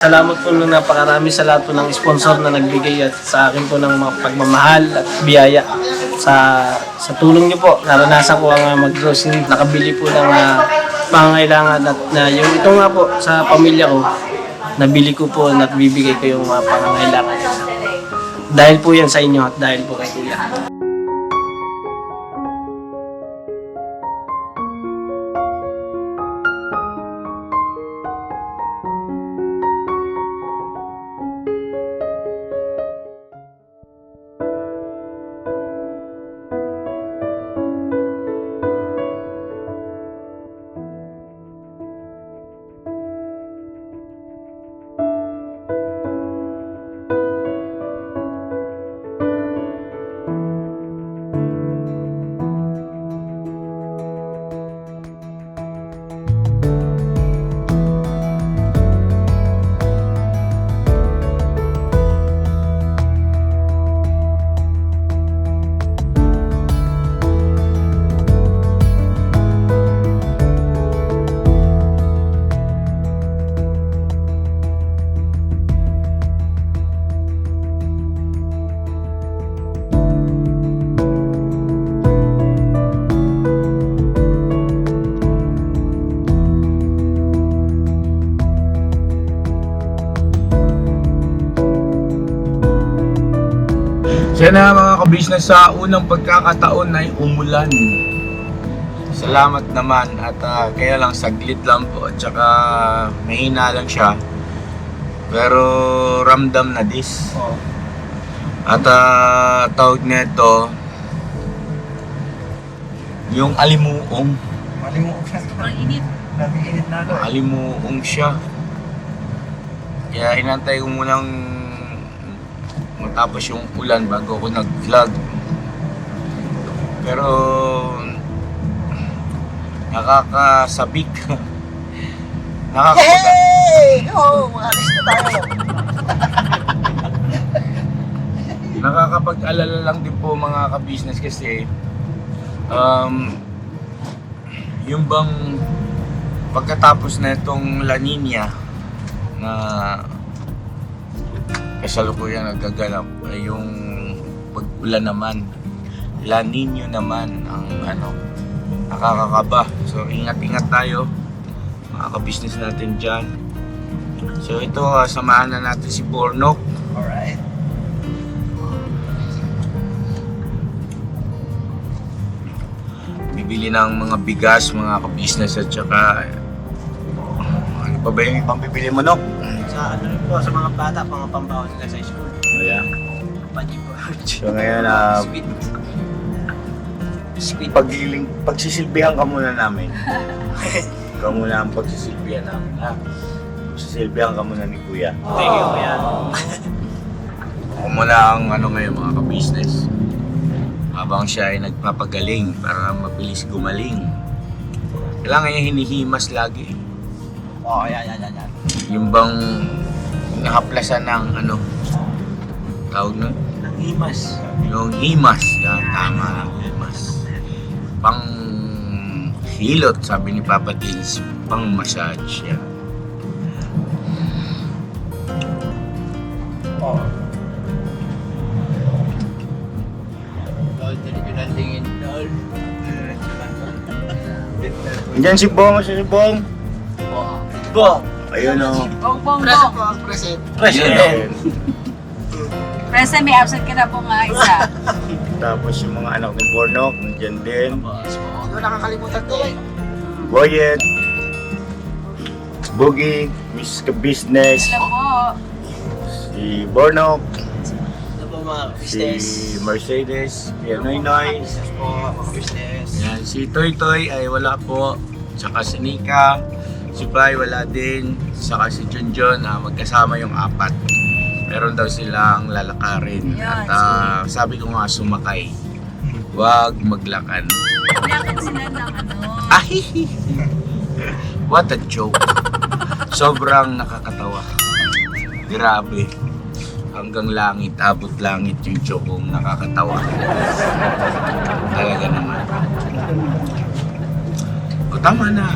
Salamat po ng napakarami sa lahat po ng sponsor na nagbigay at sa akin po ng mga pagmamahal at biyaya sa tulong niyo po. Naranasan ko ang mag-grocery, nakabili po ng pangangailangan at yung ito nga po sa pamilya ko, nabili ko po at bibigay ko yung mga pangangailangan. Dahil po yan sa inyo at dahil po kay Kuya. Sana mga ka-business, sa unang pagkakataon ay umulan. Salamat naman at kaya lang saglit lang po at saka mahina lang siya. Pero ramdam na this. At tawag nito yung alimuong. Malimuong siya. Ang init. Init na alo. Alimuong siya. Kaya inantay ko munang matapos yung ulan bago ako nag-vlog. Pero nakakasabik. Hey! Oh, alis na tayo. Nakakapag-alala lang din po mga ka-business kasi yung bang pagkatapos na itong La Nina na kasalukuyan nagaganap ay yung pag-ulan naman, La Nina naman ang nakakakaba. So ingat-ingat tayo mga ka-business natin dyan. So ito, samahan na natin si Bornok. Alright. Bibili ng mga bigas mga ka-business at saka ano pa ba yung pampibili mo, Nok? Sa ano rin po, sa mga bata, mga pambaon nila sa school. Ayan. Pati po. So ngayon, Sweet. pagsisilbihan ka muna namin. Ikaw muna ang pagsisilbihan namin, ha? Pagsisilbihan ka muna ni Kuya. Thank you, Kuya. Ako muna ang ngayon mga ka-business. Habang siya ay nagpapagaling para mabilis gumaling. Kailangan niya hinihimas lagi. Oh, yan. Yung bang nakaplasan ng tawag na? Ang himas. Yung himas. Yan, tama. Himas. Pang hilot, sabi ni Papa Dins. Pang massage. Yan. Oh. Diyan si Bong, si Bong. Bo! Ayun o. Bong. Present. Present, may absent ka na po nga isa. Tapos yung mga anak ni Bornok, nandiyan din. Hindi ko nakakalimutan to eh. Boyet, Boogie, Miss Ka-Business, Alam po. si Bornok, Ano po mga si business? Mercedes, si Noynoy. Business po, mga business. Yan, si Toy Toy ay wala po. Saka si Nika, si Bai wala din. Saka si Junjun, magkasama yung apat. Meron daw silang lalakarin. Yan, At sabi ko nga sumakay. Huwag maglakan. Lakad sila ng Ahihi! What a joke. Sobrang nakakatawa. Grabe. Hanggang langit, abot langit yung joke kong nakakatawa. Talaga naman. O tama na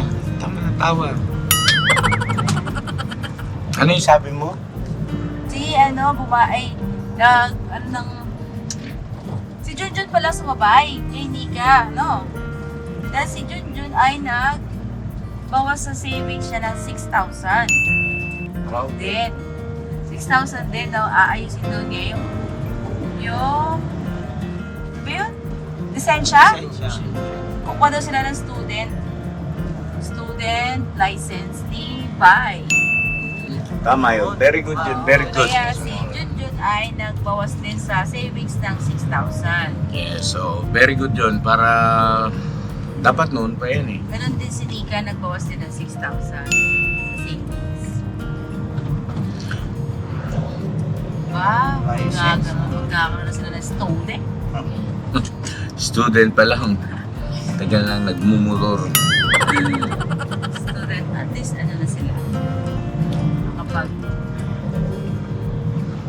tawa. Ano yung sabi mo? Si si Junjun pala sumabay kay Nika, no? Dahil si Junjun ay bawas sa savings siya ng 6,000. Wow. Then, 6,000 din daw aayusin doon niya yung ba yun? Lisensya? Kukuha daw sila ng student license ni Bai. Tama yun. Very good yun. Very good. Kaya si Junjun ay nagbawas din sa savings ng 6,000. Yeah, so very good yun para dapat noon pa yan eh. Ganon din si Nika, nagbawas din ng 6,000 sa savings. Wow, magkakaroon na sila ng student. Student pa lang. Tagal lang nagmumuror. Student, at least na sila. Kapag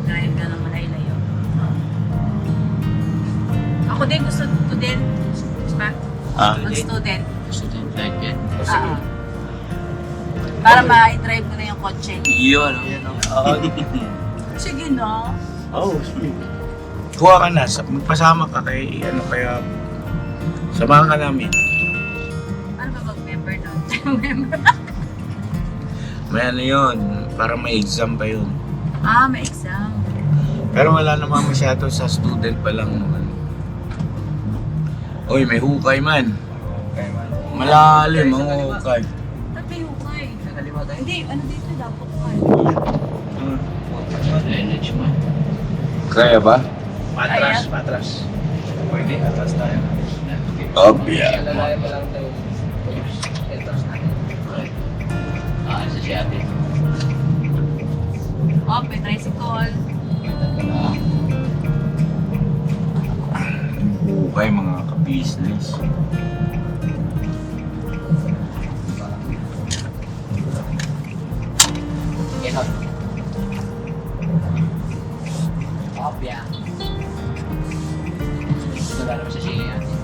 drive na ng Manaylayo. Ako din gusto ko din. Diba? Mag-student. Student like yan. Ah. Para ma-drive ko na yung kotse. Yun. Sige na. Kuha ka na. Magpasama ka kay kaya samahan ka namin. Ano ba mag-member doon? Member? May ano yun. Para may exam pa yun. May exam. Pero wala naman masyado sa student pa lang naman. Uy, may hukay man. Malalim ang hukay. Ba't may hukay? Hindi, ano dito dapat hukay? Energy man. Kaya ba? Patras. Pwede, atras tayo. Obvious. Lalaya pa lang tayo. Atras natin. Sa si ate. May tricycle. Hukay mga ka-business. Ganon. Opya. Wala naman sa siya ate.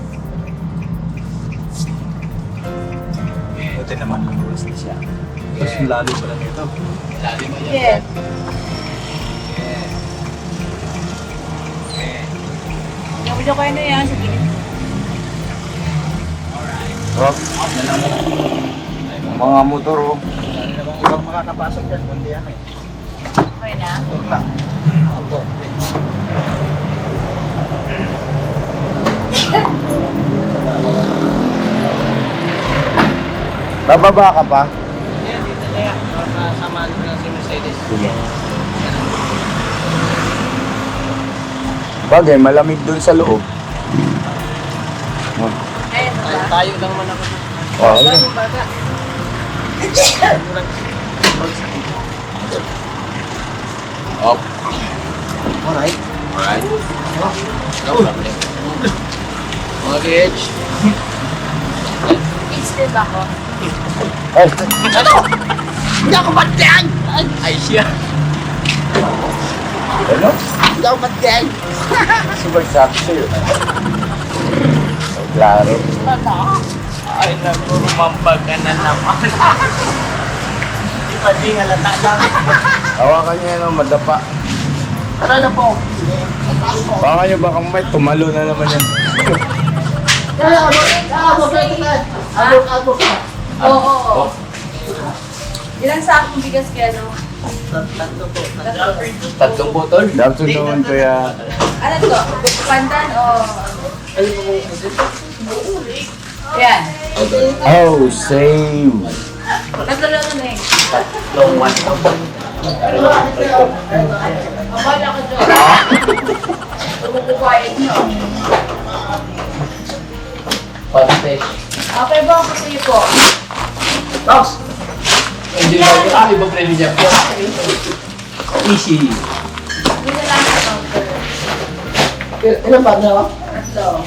Buti naman luluwas na siya. Mas lalo pa lang ito. Lalim mo yan. Yes. Yung kayo na yan sa gilid. Rock. Mga motor oh. Ano namang ibang makakapasok dyan, kundi yan eh. Okay na? Turla. Bababa ka pa? Yan, dito na yan. Samahan ko lang si Mercedes. Bagay, malamig dun sa loob. Ayun ba? Tayo lang naman ako. Wow. Bagong bata. Up. Alright. Alright. No problem. Mga bitch. Kids din ba ako? Ay, Hindi ako matyan! Ay siya. ano? Hindi ako matyan! Super sabi sa'yo. So, klaro. Ay naku, rumambag ka na naman. Hindi pa di halata lang. Hawakan niya no, madapa. Tara na po. Baka nyo bakang may tumalo na naman yan. Kaya abot ka. Abot ka. Oo. Ilang sakong bigas kaya no? Tatlo po. Tatlong botol. Dapat naman kaya. Ano to? Pandan o... Ano po? Yan. Oh, same. Tatlo lang na eh. Long one. Akala ko dyan. Tumukupain nyo. Pantesh. Okay ba ako sa'yo po? Box! Hindi ba yung iba premi niya po? Easy. Hindi na lang sa counter. Ilan ba na? Tatlo.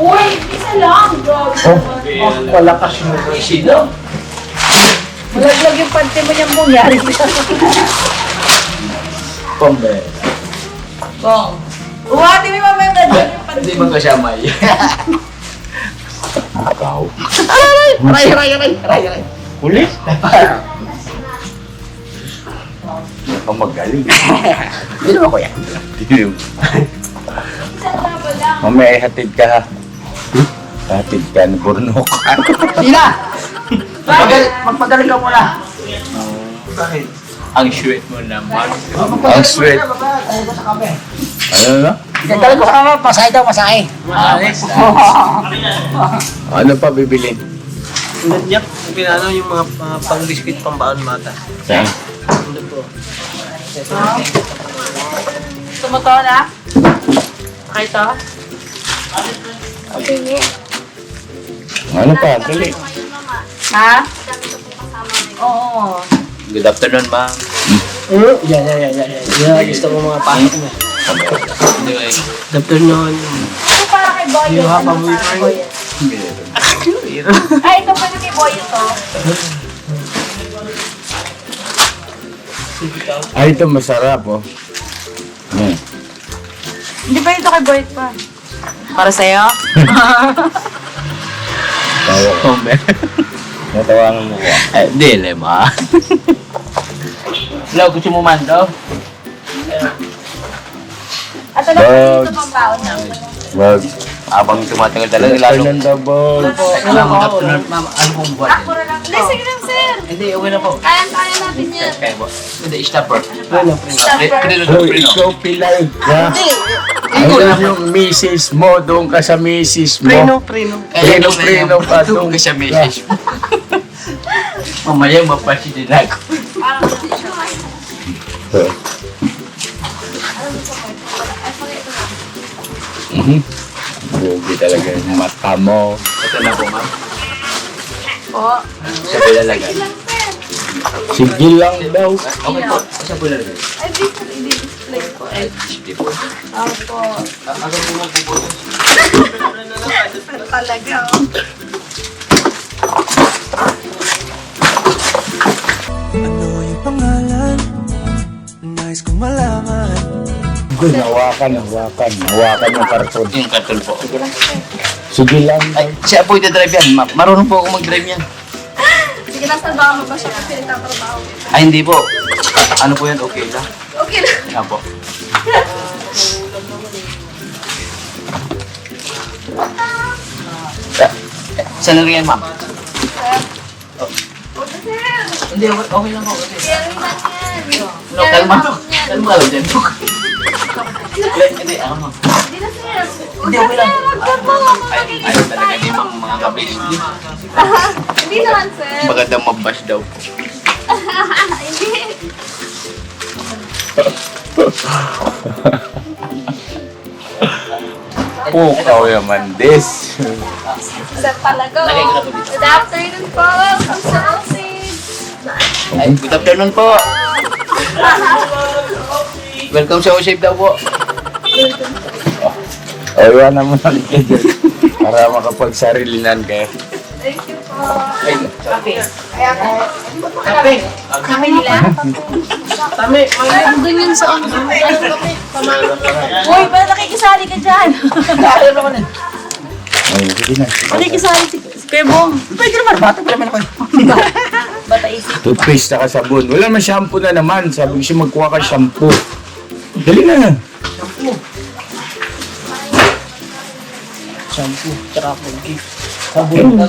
Uy! Isa lang! Grabe naman. Palakas mo. Easy daw. Malaglag yung pante mo niyang bungyari. Pombe. Bong. Uwati mo yung mamaya malaglag yung pante Hindi mo. mo kasamay. Agaw. Aray. Ulit? Ako magaling. Hindi naman kuya. Mamaya ihatid ka ha. Hatid ka na burnok. Sina! Magpagaling ka muna. Bakit? Ang sweet mo naman. Ang sweet. Tayo ko sa kape. Ano na? Galing ko sa kape, masahe daw, masahe. Ano pa bibilin? Yep, pinano yung mga pang-biscuit pambaon mata. Saan? Ano po? Gusto mo to na? Okay to? Ano pa? Dali. Ha? Oo. Good afternoon, ma'am. Yeah, gusto ko mga pasok mo. Good afternoon. Ito para kay Boyo. You have a Ano para kay Boyo? Ay, ito pwede kay Boyo to. Ay, ito masarap, oh. Hmm. Hindi pa ito kay Boyo pa. Para sa'yo? Tawa ko. Natawangan mo ko. Dili ma. Hello, gusto mo man daw? At alam mo dito pang baon na. Wag. Habang tumatagal talaga, Good lalo. afternoon daw, boss. Ma'am, ano pong buwan? Ako na lang. Hindi, sige lang, sir. Hindi, okay na po. Kaya natin yan. Kaya po. Hindi, stopper. Stopper. So, ikaw pilay ka. Ayun yung misis mo, doon ka sa misis mo. Preno. Preno pa doon. Doon ka sa message mo. Mamaya mapasi din ako. Parang hindi siya kaya. Bugi talaga yung mata mo. Ito na po, ma'am. Po. Sa bilalagay. Lang, sir. Sige lang daw. Okay po. Sa bilalagay. Ay, dito, i-display ko. Ay, Hindi po. po. Ano po mo po? Talaga, oh. Ano yung pangalan? Nais kong malaman. Good, hawakan yung karton. Yung karton po. Sige lang. Ay, siya po ita-drive yan. Marunong po ako mag-drive yan. Sige, nasa trabaho mo ba siya kasi nagtatrabaho? Ay, hindi po. Ano po yan? Okay lang. Okay lang. Nga po. Saan na rin yan, ma'am? Hindi, okay lang po. Carry man yan. No, kalma. Kalma ka lang dyan. Hindi, ako ma'am. Hindi na, sir. Hindi, okay lang. Huwag ka po. Ay, talaga ni mga kabis. Hindi naman, sir. Magandang mabash daw po. Hindi. Pukaw naman this. Sir talaga. Lagay ko na po dito. Good afternoon po. Welcome sa office. Ay, good afternoon po. Welcome sa Osave daw po. Ayaw naman ulit ka dyan. Para makapagsarilinan kayo. Thank you po. Ay, sorry. Kape. Kape nila? Tami, Doon yun sa on. Uy, ba't nakikisali ka dyan? Ayaw naman eh. Ay, sige na. Nakikisali si Kuya Bong. Pwede naman, bata pa naman ako. Bata isip. Toothpaste na sabon. Wala naman shampoo na naman. Sabi ko siya magkuha ka shampoo. Dali na. shampoo, tsaka pag-gift.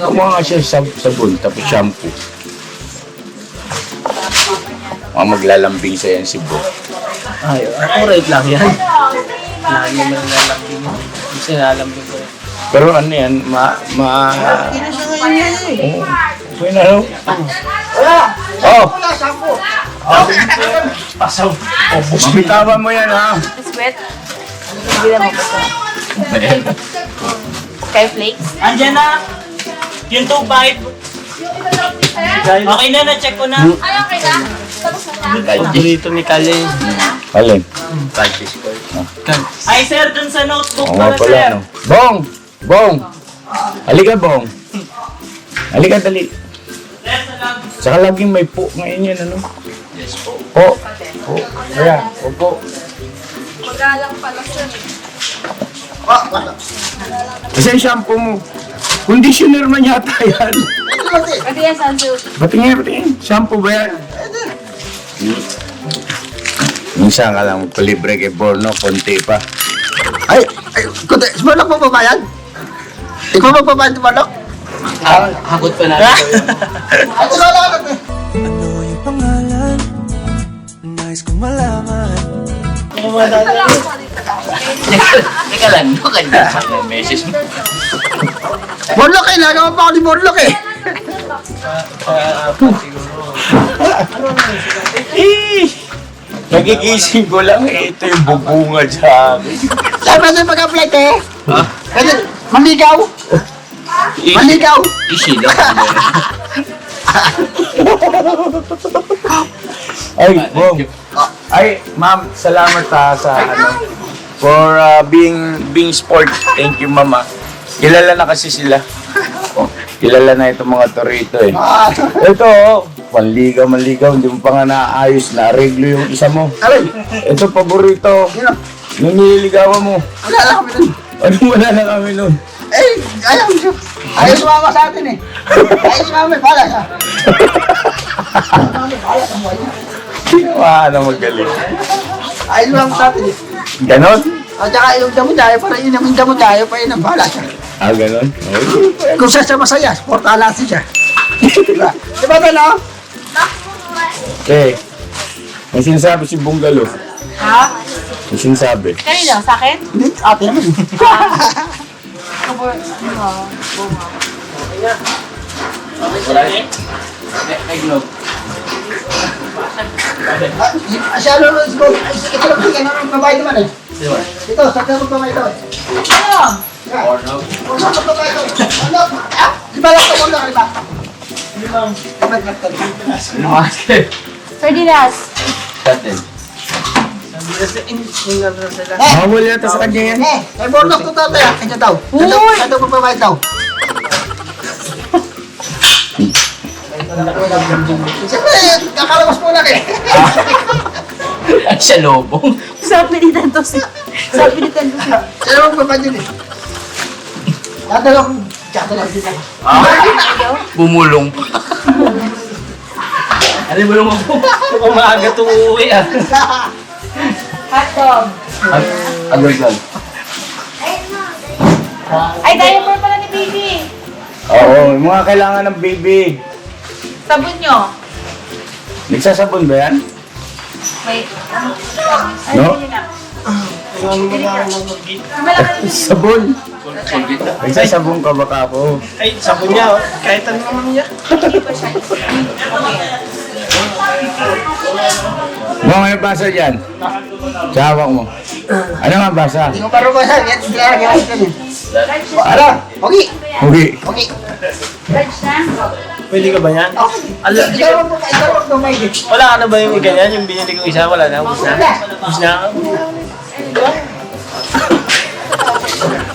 Kumuha nga siya sabon, tapos shampoo. Maglalambing sa yan si Bo. Ay, alright lang yan. Lagi mo nang lalambing yun. Kasi lalambing ko. Pero ano yan, Oo. Okay na, no? Oh! Pasaw. Bitawan mo yan, ha? Sweat. Hindi na mo gusto. Sky flakes. Andyan na! Yung 2.5. Okay na, na-check ko na. Ay, okay na. Tapos na. Paborito ni Kale. Alin? Kalsis ko. Ay, sir, dun sa notebook Oo mo nga na, pala, sir. no? Bong! Bong! Halika, Bong. Halika, dali. Saka laging may po ngayon yan, ano? Yes po. Po. Po. Kaya, opo. Magalang pala sir. Kasi yung shampoo mo. Conditioner man yata yan. Pati yan, Sansu. Batingin. Shampoo ba yan? Minsan ka lang palibre kay Borno, konti pa. Ay, kunti. Sumulok mo pa ba yan? Ikaw magpapayan sumulok? Hakot pa natin. Ay, sumulok natin. Ano yung pangalan? Nais kong malaman. Teka lang, no kanya sa message mo. Borlok eh, nagawa pa ako ni Borlok eh. Nagigising ko lang ito yung bubunga sa akin. Saan ba ito pag-apply eh? Pwede, maligaw. Maligaw. Easy lang. Ay, Bong. Ay, ma'am, salamat sa for being sport. Thank you, mama. Kilala na kasi sila. Kilala na itong mga torito eh. Ito, manligaw, hindi mo pa nga naayos, na-reglo yung isa mo. Aray, Ito, paborito. yun o. Yung nililigawan mo. Wala na kami dun. Anong wala na kami nun? Eh, ayaw siya. Ayaw sumama sa atin eh. Ayaw sumama, pala siya. Ginawa na magaling. Ayaw sumama sa atin eh. Ganon? At saka yung damo tayo, para yun yung damo tayo, pa yun ang bahala siya. Ah, ganon? Okay. Kung siya masaya, sporta natin siya. Diba? Diba ito no? Okay. May sinasabi si Bunggalo. Ha? May sinasabi. Kanino? Sa akin? Hindi, ate naman. Kabor, ano? Bunga. Nag-vlog. Siya ano, let's go. Ito lang, ito lang, babae naman eh. Ito, sakta mo babae ito. Ano? Kung saan mo babae ito. Ano? Di ba lang ito, wala ka ba? Sardinas. Bawal yata sa kanya yan. Eh, may borlok to tatay ah. Kanya daw. Uy! Kanya mo babae daw. Siyempre, kakalabas mo lang eh. Ay, siya lobong. Sabi ni Tantos. Sabi ni Tantos. Sino mo babae dun eh? Dadalaw din ako. Bumulong. Ano mo naman po? Mukhang maaga itong uuwi ah. Hotdog. Agad. Ay, diaper pala ni baby. Oo, yung mga kailangan ng baby. Sabon nyo. Nagsasabon ba yan? May, ano? No? Malaki na Sabon. Nagsasabon ka ba ako? Ay, sabon niya oh. Kahit ano naman niya. pa siya. Mo, may basa dyan. Sa hawak mo. Ano nga basa? Hindi ko parubasan. Yan, ginagawa ka niya. Ano? Okay. Okay. Okay. Large na. Pwede ka ba yan? Allergic ka? Ikaw ang babae dito. Wala ka na ba yung ganyan? Yung binili kong isa, wala na. Ubus na. Ubus na.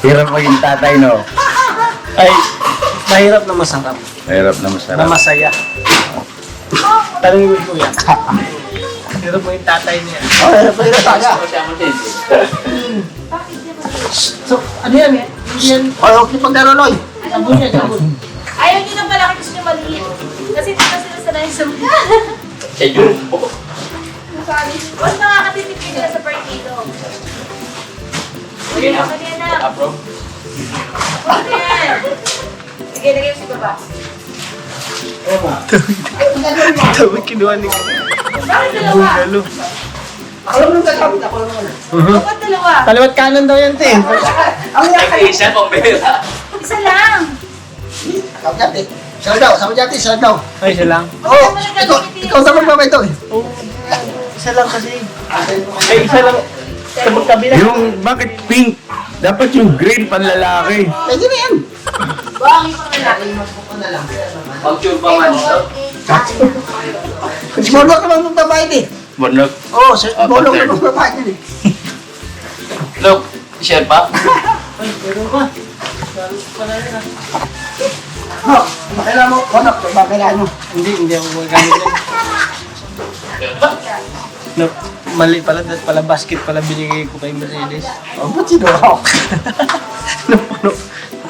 Hirap maging tatay, no? Ay, mahirap na masarap. Mahirap na Na masarap. masaya. Tanungin ko yan. Hirap mo yung tatay niya. Oh, pwede taga. So, ano yan? Hindi yan. Oh, okay pag naronoy. Sabon yan, sabon. Ayaw nyo ng malaki, gusto nyo maliit. Kasi di ba sila sanay sa mga. Siya jumbo. Mas nakakatitipid nila sa per kilo. Sige na. Sige na. Approve. Sige, lagay mo sa baba. Tawag kinuha ni Bakit dalawa? Galo. Ako lang nung kasabit, ako lang naman. Bakit dalawa? Kaliwat kanan daw yan, te. Ang yan kayo. Isa pang bera. Isa lang. Sabi dati. Sabi dati, sila daw. Ay, siya lang. Oh, ikaw daw magbabae ito eh. Oh, isa lang kasi. Ay, isa lang. Sa magkabila. Yung, bakit pink? Dapat yung green panlalaki. Pwede na yan. Bakit pang lalaki? Pag-sure pa man. Siguro ka lang magbabae ito eh. Bonok. Oo, siguro ka lang magbabae ito eh. Look, share pa? Ay, meron ka. No, kailangan mo, konak, kailangan mo. Hindi ako magagamit yan. No, mali pala, dahil pala basket pala binigay ko kay Mercedes. Oh, ba't sino ako? Napuno.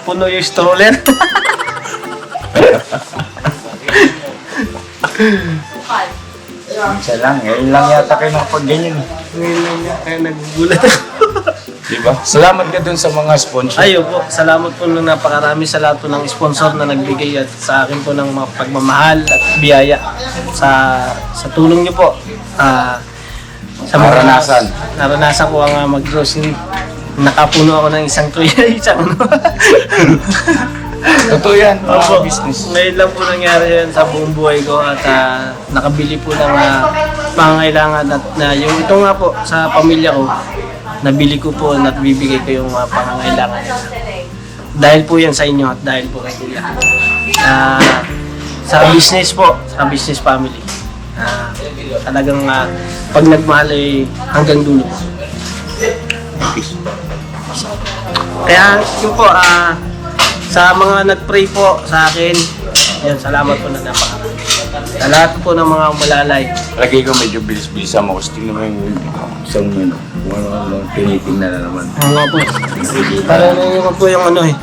puno yung stroller. Bukal. Isa lang, ngayon lang yata kayo nakapag-ganyan. Ngayon lang nga, kaya nagugulat ako. Diba? Salamat ka dun sa mga sponsor. Ayo po, salamat po ng napakarami sa lahat po ng sponsor na nagbigay at sa akin po ng mga pagmamahal at biyaya sa tulong niyo po. Sa mga naranasan ko ang mag-grocery. Nakapuno ako ng isang tuya, isang ano. Totoo yan, Opo, business. ngayon lang po nangyari yan sa buong buhay ko at nakabili po ng pangangailangan at yung ito nga po sa pamilya ko, nabili ko po at bibigay ko yung mga pangangailangan. Dahil po yan sa inyo at dahil po kay Kuya. Sa business po, sa business family. Talagang pag nagmahal ay hanggang dulo. Kaya yun po, sa mga nag-pray po sa akin, yan, salamat po na napakarami. Sa lahat po ng mga umalalay. Lagi ko medyo bilis-bilisan mo kasi tingnan mo yung isang yun. Kung ano tinitingnan na naman. Oo nga po. Parang naman po yung ano eh.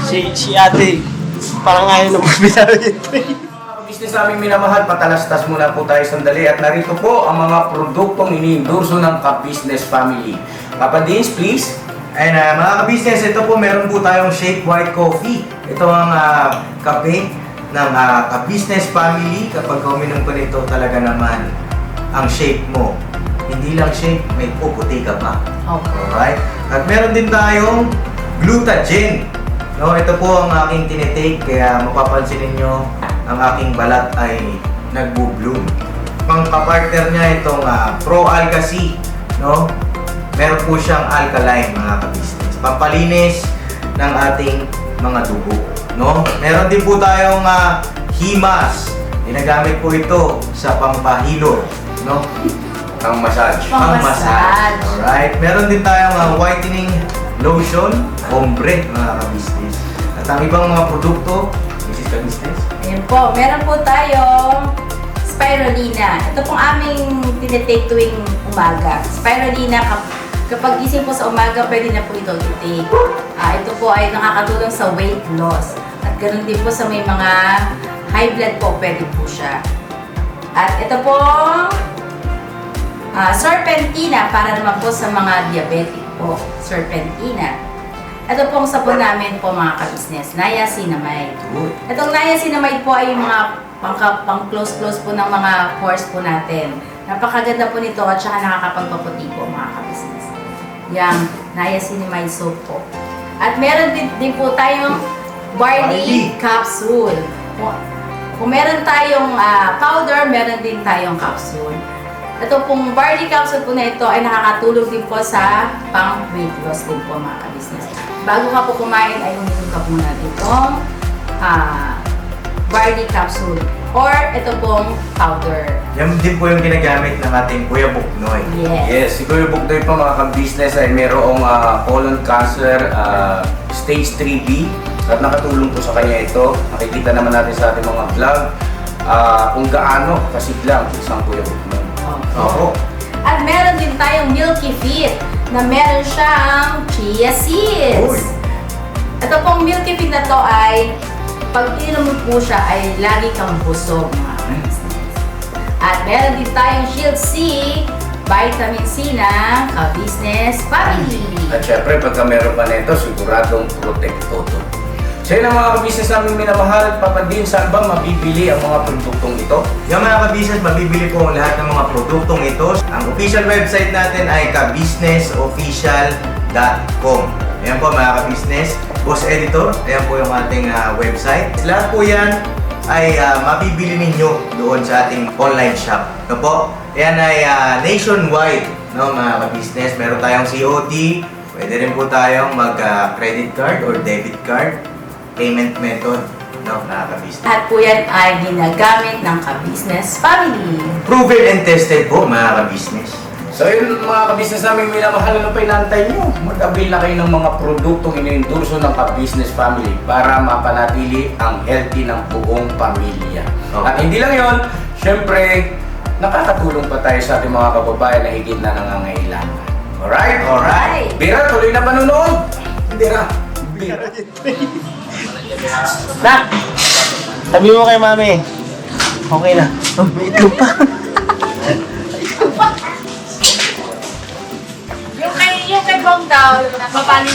Si ate, parang ayaw na magbinawi yung pray. Business namin minamahal, patalastas muna po tayo sandali at narito po ang mga produktong iniendorso ng Ka-Business Family. Papa Dins, please. Ayun mga ka-business, ito po meron po tayong Shake White Coffee. Ito ang kape ng ka-business family. Kapag uminom ko nito talaga naman ang shake mo. Hindi lang shake, may puputi ka pa. Okay. Alright? At meron din tayong Glutagen. No, ito po ang aking tinitake kaya mapapansin niyo ang aking balat ay nagbo-bloom. Pang kapartner niya itong Pro Alga C, no? Meron po siyang alkaline mga ka-business. Pampalinis ng ating mga dugo, no? Meron din po tayong Himas. Ginagamit po ito sa pampahilo, no? Ang massage. Pang-massage. Alright. Meron din tayong whitening lotion, ombre mga ka-business. At ang ibang mga produkto, Mrs. Ka-business. Ayan po, meron po tayong spirulina. Ito pong aming tinitake tuwing umaga. Spirulina, kapag gising po sa umaga, pwede na po ito i-take. Ito po ay nakakatulong sa weight loss. At ganoon din po sa may mga high blood po, pwede po siya. At ito pong serpentina para naman po sa mga diabetic po. Serpentina. Ito pong sabon namin po mga ka-business, niacinamide. Itong niacinamide po ay yung mga pang-close-close po ng mga pores po natin. Napakaganda po nito at saka nakakapagpaputi po mga ka-business. Yung niacinamide soap po. At meron din po tayong barley capsule. Kung meron tayong powder, meron din tayong capsule. Ito pong barley capsule po na ito ay nakakatulong din po sa pang-weight loss din po mga ka-business. Bago ka po kumain ay uminom ka muna itong barley capsule or ito pong powder. Yan din po yung ginagamit ng ating Kuya Buknoy. Yes. Yes, si Kuya Buknoy po mga ka-business ay mayroong colon cancer stage 3B at nakatulong po sa kanya ito. Nakikita naman natin sa ating mga vlog kung gaano kasiglang isang Kuya Buknoy. Oo. At meron din tayong Milky Fit na meron siyang chia seeds. Uy. Ito pong Milky Fit na to ay pag ininom mo po siya ay lagi kang busog mga ka-business. At meron din tayong Shield C, vitamin C na ka-business family. At syempre, pagka meron pa nito, siguradong protekto to. So yun ang mga ka-business namin minamahal. Papa Din, saan ba mabibili ang mga produktong ito? Yung mga ka-business, mabibili po ang lahat ng mga produktong ito. Ang official website natin ay kabusinessofficial.com. Ayan po mga ka-business. Boss Editor, ayan po yung ating website. Lahat po yan ay mabibili ninyo doon sa ating online shop. Ito po, ayan ay nationwide, no, mga ka-business. Meron tayong COD, pwede rin po tayong mag-credit card or debit card payment method, no, mga ka-business. At po yan ay ginagamit ng ka-business family. Proven and tested po, mga ka-business. So yun mga ka-business namin minamahal, ano pa inaantay nyo? Mag-avail na kayo ng mga produktong iniendorso ng ka-business family para mapanatili ang healthy ng buong pamilya. Okay. At hindi lang yun, syempre, nakakatulong pa tayo sa ating mga kababayan na higit na nangangailangan. Alright? Alright. Bira, tuloy na panunood! Bira, Nak! Sabi mo kay mami. Okay na. Oh, may itlog pa. Yung kay Bong daw, mapali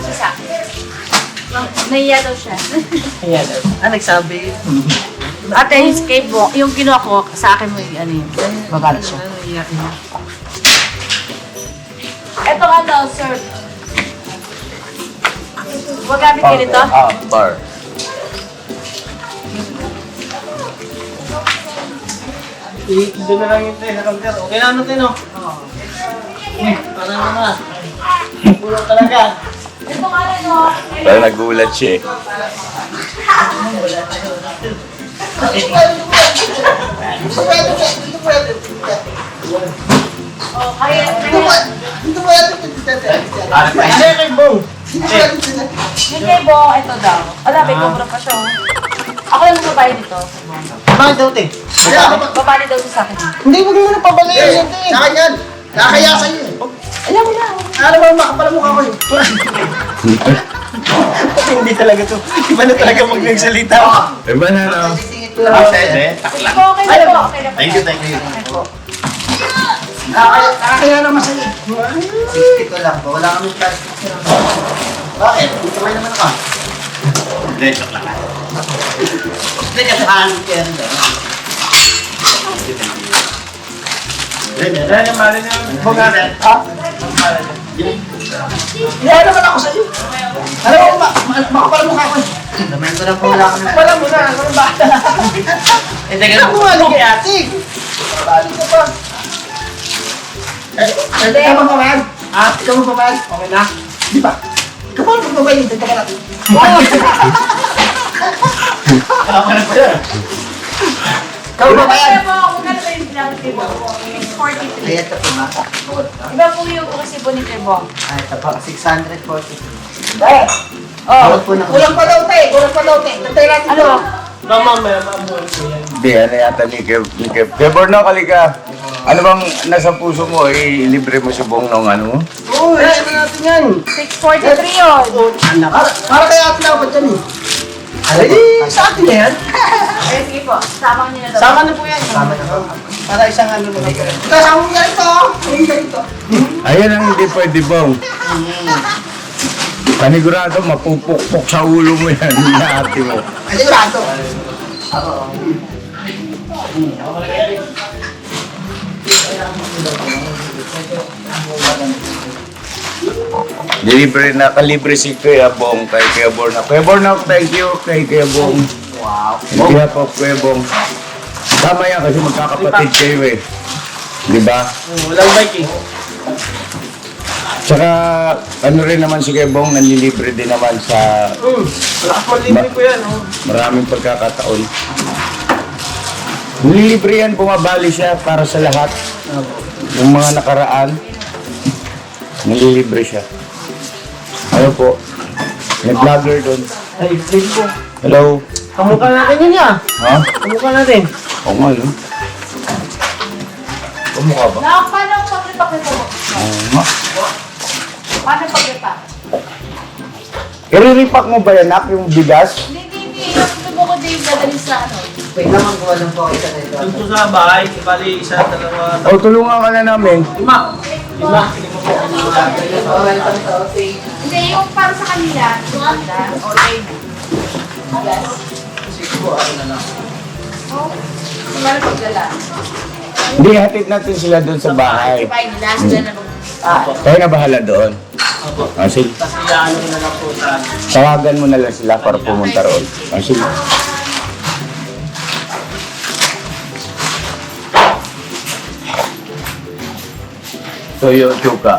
siya sa akin. Nahiya daw siya. Ayan. Nagsabi. Ate, yung kay Bong, yung kinuha ko, sa akin mo yung ano yun. Mapali siya. Ito ano, sir. Magamit ka nito? Bar. Doon na lang yung tayo sa counter. Okay na ano tayo, no? Parang naman. Kulang talaga. Ito nga ano. Parang nagulat siya eh. Oh, kaya. Dito po yan. Hindi kay Bong. Yung kay Bong, ito daw. Ala, may kubra pa siya. oh. Ako lang magbabayad dito. sa Bong. Bakit daw, te? Babali daw siya sa akin. Hindi, huwag mo na pabalayan yan, te. Sa akin yan. Nakakaya sa iyo eh. Alam mo na. Ano ba makapal mukha ko eh. Hindi talaga to. Iba na talaga magsalita. Iba na no? Sisingit ko lang. Okay na po, okay na po. Okay na po. Thank you, thank you. Okay po. Nakakaya naman sa iyo. 60 ko lang. Wala kami plastic. Bakit? Dito may naman ako. Hindi, joke lang. Hindi ka saan kaya rin daw. Yan yung mali na yung Bong natin. Ha? Iyan naman ako sa iyo. Alam mo, makapal mukha ko eh. Naman ko lang po wala kami. Wala mo na. Ano ba? Ako wala kay ate. Balik ka pa. Ikaw magbabayad? Ikaw magbabayad? Okay na? Di ba? Ikaw pa magbabayad? Dagdagan natin. Ikaw magbabayad? Kaya po, kung ano ba yung binamit kay Bong? 43. Ayan ito po ma. Iba po yung resibo ni kay Bong. Ay, ito po. 640. Eh! Oh, kulang pa daw te. Kulang pa daw te. Tantay natin. Ano? Mama, may mabuhay ko yan. Hindi, ano yata ni Kev. Kevor na kalika. Ano bang nasa puso mo? Libre mo si Bong ng ano mo? Oo, yan na natin yan. 643 yun. Anak. Para kay ate na ako dyan eh. Ay, sa atin na yan. Eh, sige po. Sama niyo na daw. Sama na po yan. Sama na po. Para isang ano na. Kasama mo ganito. Ayun ganito. Ayan ang hindi pwede, Bong. Panigurado, mapupukpok sa ulo mo yan, ni ate mo. Ay, sigurado. Delivery na, kalibre si Kuya Bong kay Kuya Borna. Kuya Borna, thank you kay Kuya Bong. Wow. Kaya po, Kuya Bong. Tama yan kasi magkakapatid kayo eh. Di ba? Walang bike eh. Tsaka, ano rin naman si Kuya Bong, nanlilibre din naman sa Wala ko libre ko yan. Oh. maraming pagkakataon. Nililibre yan, bumabali siya para sa lahat. Yung mga nakaraan, nililibre siya. Ano po? May vlogger doon. Ay, free po. Hello? Kamukha natin yun ya. Ha? Kamukha natin. Oo nga, no? Kumukha ba? Paano pag-repack nito mo? Oo nga. Paano pag-repack? I-repack mo ba yan, Nak, yung bigas? Hindi. Yung tubo ko din dadalhin sa ano. Wait lang, magbuha lang po ako isa na ito. Doon po sa bahay, bali isa, dalawa, O, tulungan ka na namin. lima. Lima. Oh, welcome to okay. Hindi, yung para sa kanila. Okay. Yes. Paano pagdala? Hindi, hatid natin sila doon sa bahay. Sabay nila, sila na Tayo na bahala doon. Sige. Kasi ano na lang po sa Tawagan mo na lang sila para pumunta roon. Sige. Toyo Chuka.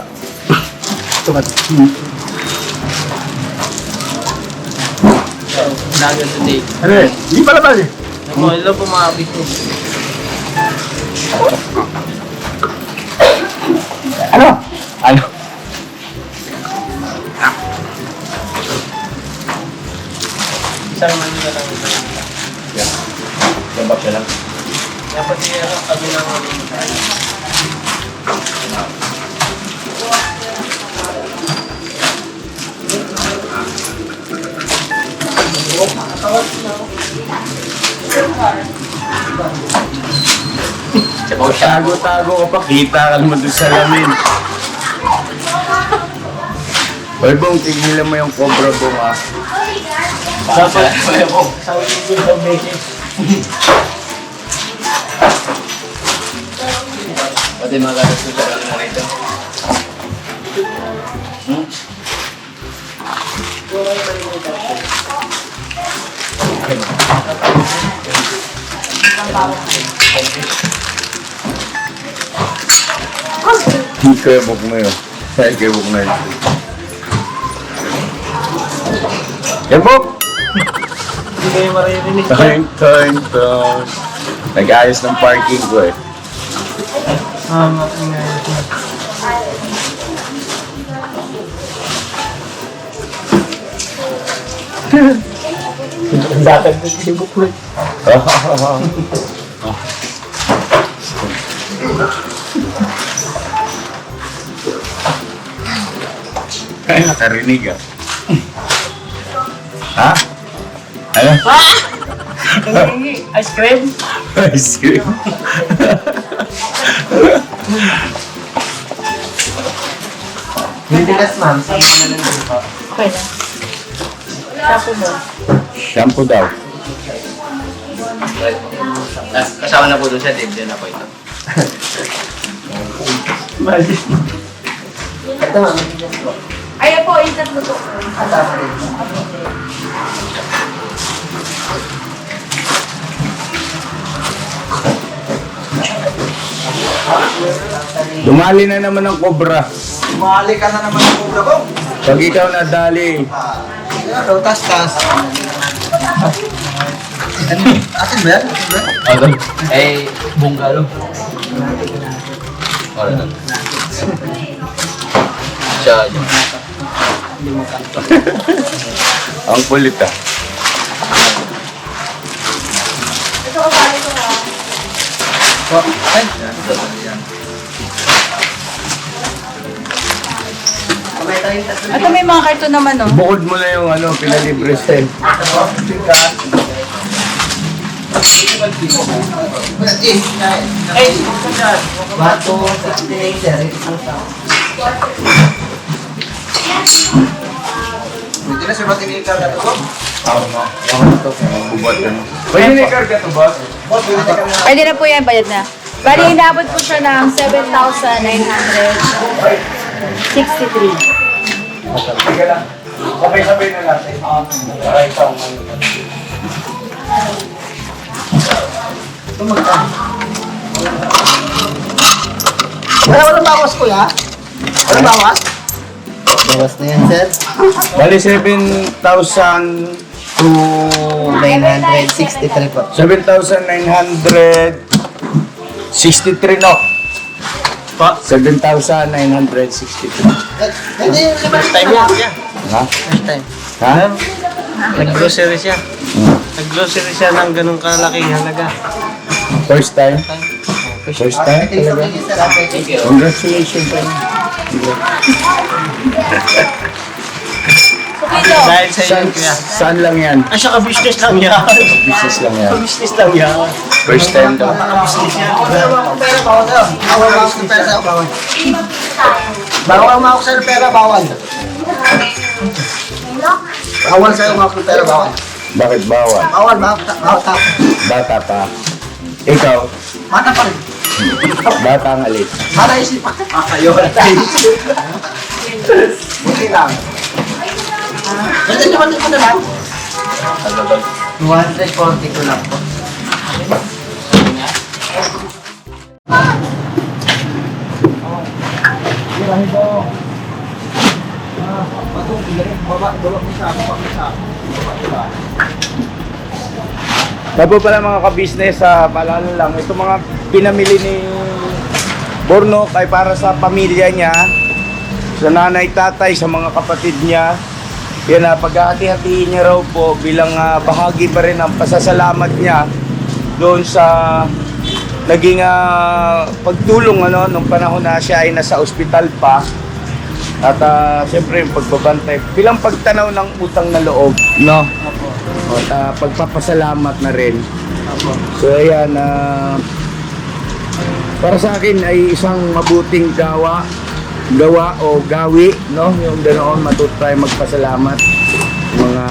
vlogger today. Ano eh? Hindi pala ba eh? Ako, hello po mga bito. Ano? Ano? Isang ano na lang. Sabak siya lang. Dapat yung ano, kami ng Tago-tago ka pa, kita ka naman doon sa lamin. Hoy Bong, tignan mo yung cobra Bong ah. Pati mga gatas ko sa lang rito. Hindi kayo buk mo yun. Saan kayo buk na yun? Yan buk! Hindi kayo maririnig. Turn. Nag-ayos ng parking ko eh. Ingay. Datag na si Bukwe. Ay, nakarinig ah. Ha? Ano? Ice cream? Ice cream. Bibigas ma'am. Sabi na lang dito. Okay na. Shampoo mo. Shampoo daw. Kasama na po doon siya, Dave. Diyan na po ito. Mali. Ito ma'am, bibigas po. Ayan po, yung tatlo po. Dumali na naman ang cobra. Umali ka na naman ng kubra ko. Pag ikaw nadali, Ano, tas. Asin ba yan? Eh, bunggalo. Wala. Siya, yun. ang kulit ah. Ito may mga karton naman, no? Bukod mo na yung ano, pinalibre sa'yo. Bato, 68 sir. Pwede na sir, ba't iniikar na ito? Pwede na ikarga to ba? Pwede na po yan, bayad na. Bali, inabot po siya ng 7,963. Sige lang. Sabay-sabay na natin. Para isang ano. Walang bawas ko ya? Walang bawas? Bawas na yan sir. Bali 7,000 to 963 po. 7,963 no? Pa. 7,963. Hindi, First time yan, kuya. Ha? First time. Ha? Nag-grocery siya. Nag-grocery siya ng ganun kalaking halaga. First time? First time talaga? Congratulations. Dahil sa iyo, Saan, kuya. saan lang yan? Ah, siya ka-business lang yan. Business lang yan. Ka-business lang yan. First time daw. Ka-business yan. Bawal pera, bawal sa'yo. Bawal ako sa pera sa'yo, bawal. Bawal mo ako sa pera, bawal. Bawal sa'yo mga ako pera, bawal. Bakit bawal? Bawal, bawal tao. Bata pa. Ikaw, Mata pa rin. bata ang alit. Mata isipan. Ayun. Buti lang. Pwede naman ito na lang. 242 lang po. Sabi pala mga ka-business, paalala lang, ito mga pinamili ni Borno ay para sa pamilya niya, sa nanay, tatay, sa mga kapatid niya. Yan na, paghahati-hatiin niya raw po bilang bahagi pa rin ng pasasalamat niya doon sa naging pagtulong nung panahon na siya ay nasa ospital pa. At siyempre yung pagbabantay, bilang pagtanaw ng utang na loob, no? At pagpapasalamat na rin. Apo. So ayan, para sa akin ay isang mabuting gawa o gawi, no? Yung ganoon, matuto tayo magpasalamat mga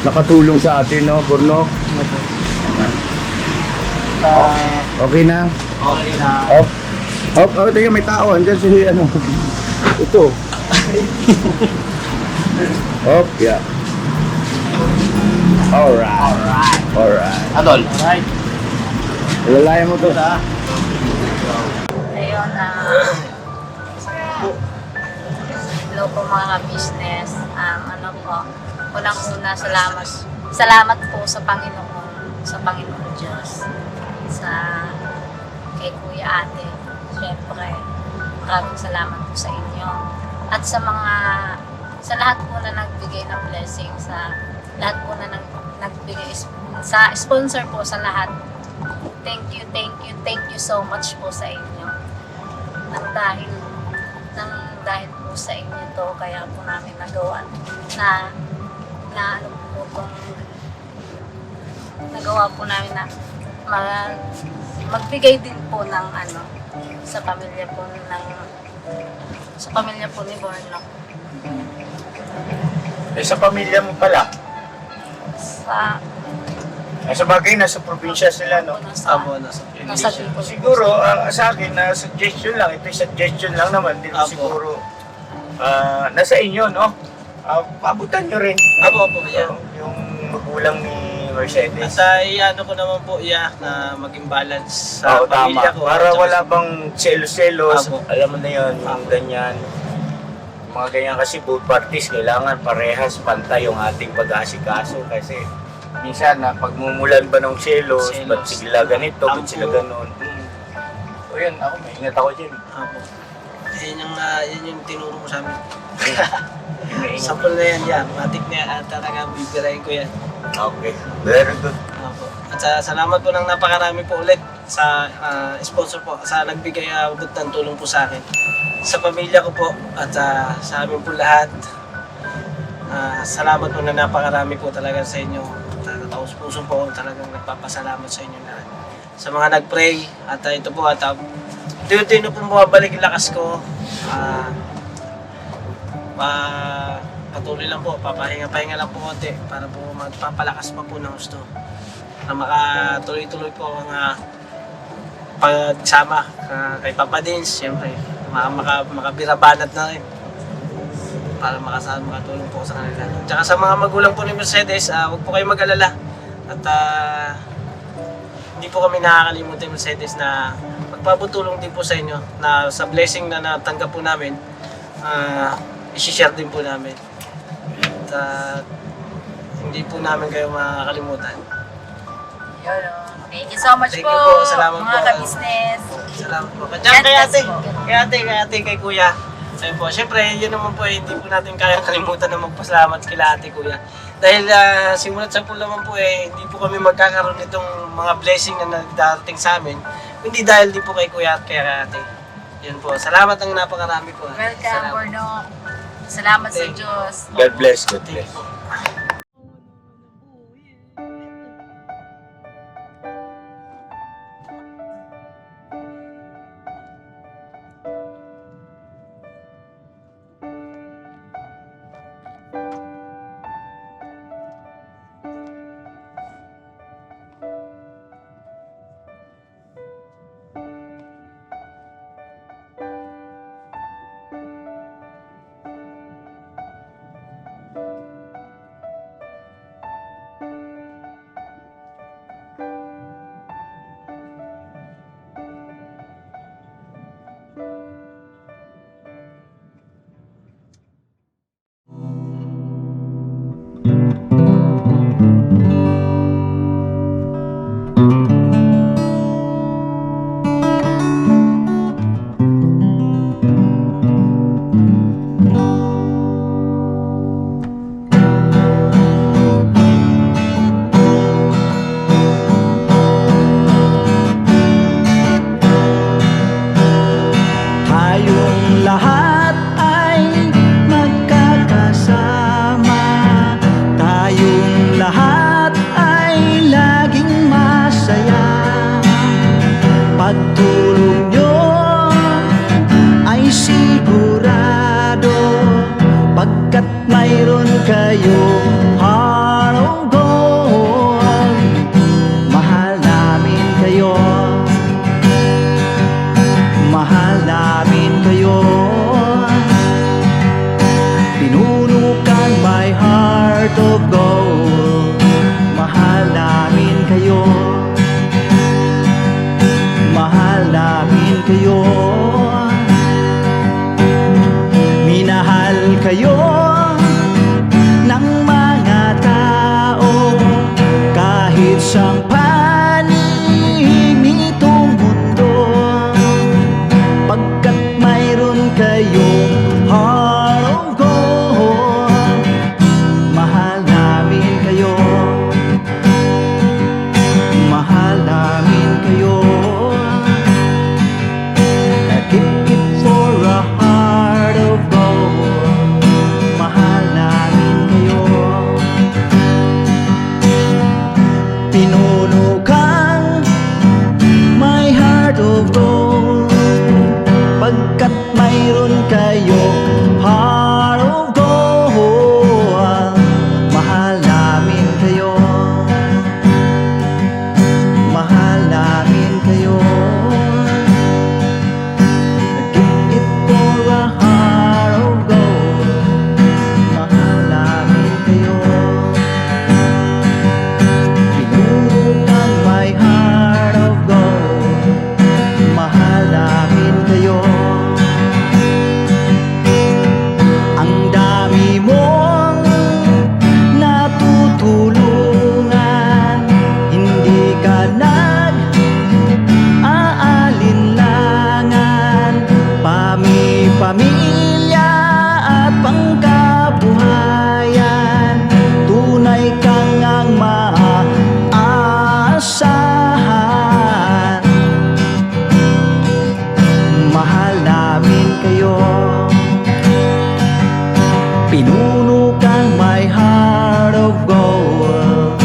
nakatulong sa atin, no, Borno? Okay na? Okay na. Teka, may tao. Andyan si, ano, ito. Yeah. Alright. Adol. Alright. Lalayan mo to. Ayun na. Hello po mga business. Ano po, unang-una salamat po sa Panginoon Diyos, sa kay Kuya Ate. Siyempre, maraming salamat po sa inyo. At sa lahat po na nagbigay ng blessing, sa lahat po na nagbigay, sa sponsor po, sa lahat. Thank you so much po sa inyo. Nang dahil po sa inyo to, kaya po namin nagawa nagawa po namin na magbigay din po ng sa pamilya po ni Borno. Sa pamilya mo pala. Sa bagay, nasa probinsya sila, no? Apo, nasa Nasa Bicol. Siguro, sa akin, suggestion lang. Ito suggestion lang naman. Dito Apo. siguro, nasa inyo, no? Pabutan nyo rin. Apo, yeah. Yung magulang ni Mercedes. At ano ko naman po, na maging balance sa Oo, pamilya tama. ko. Para Tsaka wala bang selos-selos. Apo. Alam mo na yun, yung Apo. ganyan. Mga ganyan kasi both parties, kailangan parehas pantay yung ating pag-aasikaso. Kasi minsan, pagmumulan ba ng selos, ba't sila ganito, ba't Apo. sila ganon. So yun, ako maingat ako dyan. Apo. Yan yung tinuro mo sa amin. Sample na yan. Matik na yan. Talaga bibirahin ko yan. Okay, very good. Apo. At salamat po ng napakarami po ulit sa sponsor po, sa nagbigay abot ng tulong po sa akin. Sa pamilya ko po at sa amin po lahat. Salamat po na napakarami po talaga sa inyo. Taos puso po ako talagang nagpapasalamat sa inyo lahat. Sa mga nag-pray at ito po at dito po bumabalik yung lakas ko. Patuloy lang po, papahinga lang po konti para po magpapalakas pa po ng gusto na makatuloy-tuloy po ang pagsama kay Papa Dins, siyempre makabirabanat na rin para makatulong po sa kanila. Tsaka sa mga magulang po ni Mercedes, huwag po kayo mag-alala at hindi po kami nakakalimutan ni Mercedes na magpapatulong din po sa inyo na sa blessing na natanggap po namin, i-share din po namin. At hindi po namin kayo makakalimutan. Thank you so much Thank po, you po. Salamat mga po. ka-business. Salamat po. Diyan kay ate. Kay ate, kay kuya. Ayun po, syempre, yun naman po, hindi po natin kayang kalimutan na magpasalamat kila ate, kuya. Dahil simulat sa po naman po hindi po kami magkakaroon nitong mga blessing na nagdating sa amin, hindi dahil din po kay kuya at kay ate. Yun po, salamat ang napakarami po. Welcome, Borno. Salamat sa Thank you. Diyos. God bless, God bless. pagtulong nyo ay sigurado, pagkat mayroon kayo heart of gold. Mahal namin kayo, mahal namin kayo. Pinuno kang my heart of gold. Mahal namin kayo, mahal namin kayo. Minahal kayo ng mga tao kahit sang panig nitong mundo, pagkat mayroon kayong heart of gold. Mahal namin kayo, mahal namin kayo. Keep it for a heart of gold. Mahal namin kayo. Pinuno kang my heart of gold, pagkat mayroon kayo heart of gold. Mahal namin kayo, mahal namin kayo. Give it for a heart of gold. Mahal namin kayo. Pinuno kang my heart of gold. Mahal namin kayo. Ang dami mong natutulungan, hindi ka nag-aalinlangan. Pamilya at pangkabuhayan, tunay kang ang maaasahan. Mahal namin kayo, pinuno kang my heart of gold.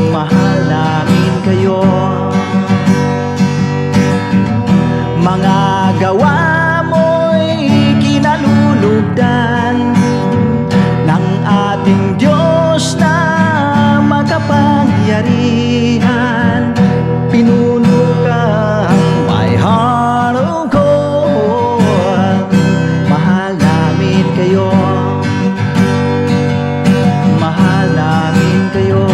Mahal namin kayo. Mga gawa mo'y kinalulugdan ng ating Diyos na makapangyarihan. Pinuno kang my heart of gold. Mahal namin kayo, mahal namin kayo.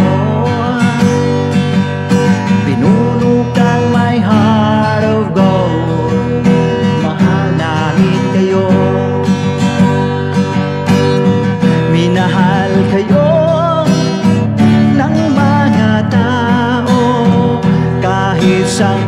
Pinuno kang my heart of gold. Mahal namin kayo. Minahal kayo ng mga tao kahit sang